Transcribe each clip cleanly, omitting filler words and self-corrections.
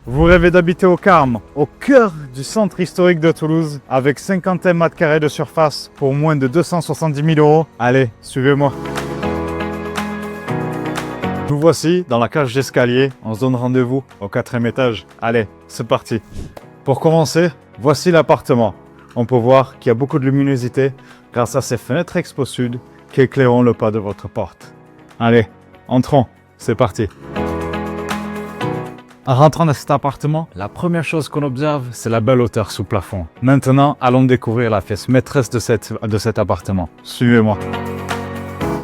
Vous rêvez d'habiter au Carme, au cœur du centre historique de Toulouse, avec 50 mètres carrés de surface pour moins de 270 000 €? Allez, suivez-moi. Nous voici dans la cage d'escalier. On se donne rendez-vous au 4e étage. Allez, c'est parti. Pour commencer, voici l'appartement. On peut voir qu'il y a beaucoup de luminosité grâce à ces fenêtres expo sud qui éclaireront le pas de votre porte. Allez, entrons, c'est parti. En rentrant dans cet appartement, la première chose qu'on observe, c'est la belle hauteur sous plafond. Maintenant, allons découvrir la pièce maîtresse de cet appartement. Suivez-moi.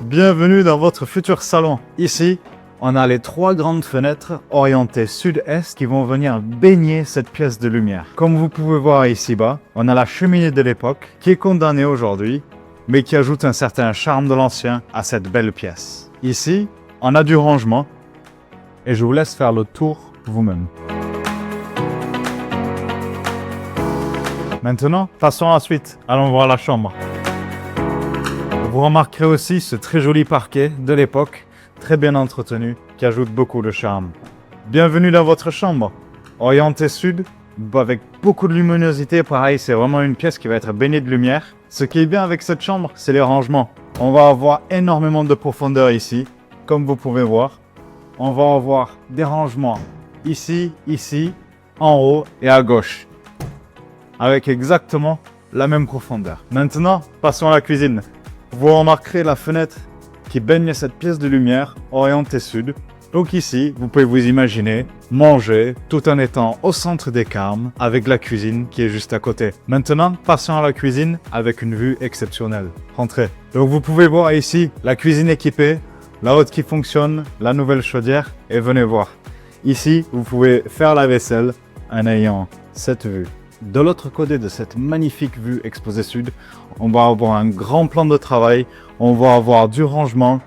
Bienvenue dans votre futur salon. Ici, on a les 3 grandes fenêtres orientées sud-est qui vont venir baigner cette pièce de lumière. Comme vous pouvez voir ici-bas, on a la cheminée de l'époque qui est condamnée aujourd'hui, mais qui ajoute un certain charme de l'ancien à cette belle pièce. Ici, on a du rangement et je vous laisse faire le tour vous-même. Maintenant, passons à la suite. Allons voir la chambre. Vous remarquerez aussi ce très joli parquet de l'époque, très bien entretenu, qui ajoute beaucoup de charme. Bienvenue dans votre chambre. Orientée sud, avec beaucoup de luminosité. Pareil, c'est vraiment une pièce qui va être baignée de lumière. Ce qui est bien avec cette chambre, c'est les rangements. On va avoir énormément de profondeur ici, comme vous pouvez voir. On va avoir des rangements ici, ici, en haut et à gauche, avec exactement la même profondeur. Maintenant, passons à la cuisine. Vous remarquerez la fenêtre qui baigne cette pièce de lumière orientée sud. Donc ici, vous pouvez vous imaginer manger tout en étant au centre des Carmes avec la cuisine qui est juste à côté. Maintenant, passons à la cuisine avec une vue exceptionnelle. Rentrez. Donc vous pouvez voir ici la cuisine équipée, la haute qui fonctionne, la nouvelle chaudière et venez voir. Ici, vous pouvez faire la vaisselle en ayant cette vue. De l'autre côté de cette magnifique vue exposée sud, on va avoir un grand plan de travail, on va avoir du rangement,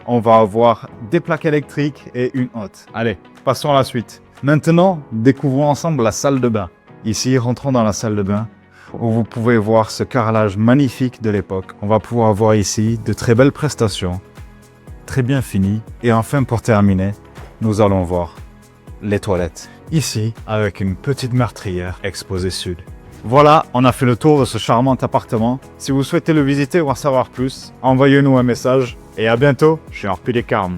on va avoir des plaques électriques et une hotte. Allez, passons à la suite. Maintenant, découvrons ensemble la salle de bain. Ici, rentrons dans la salle de bain où vous pouvez voir ce carrelage magnifique de l'époque. On va pouvoir voir ici de très belles prestations, très bien finies. Et enfin, pour terminer, nous allons voir les toilettes. Ici, avec une petite meurtrière exposée sud. Voilà, on a fait le tour de ce charmant appartement. Si vous souhaitez le visiter ou en savoir plus, envoyez-nous un message et à bientôt chez Orpi des Carmes.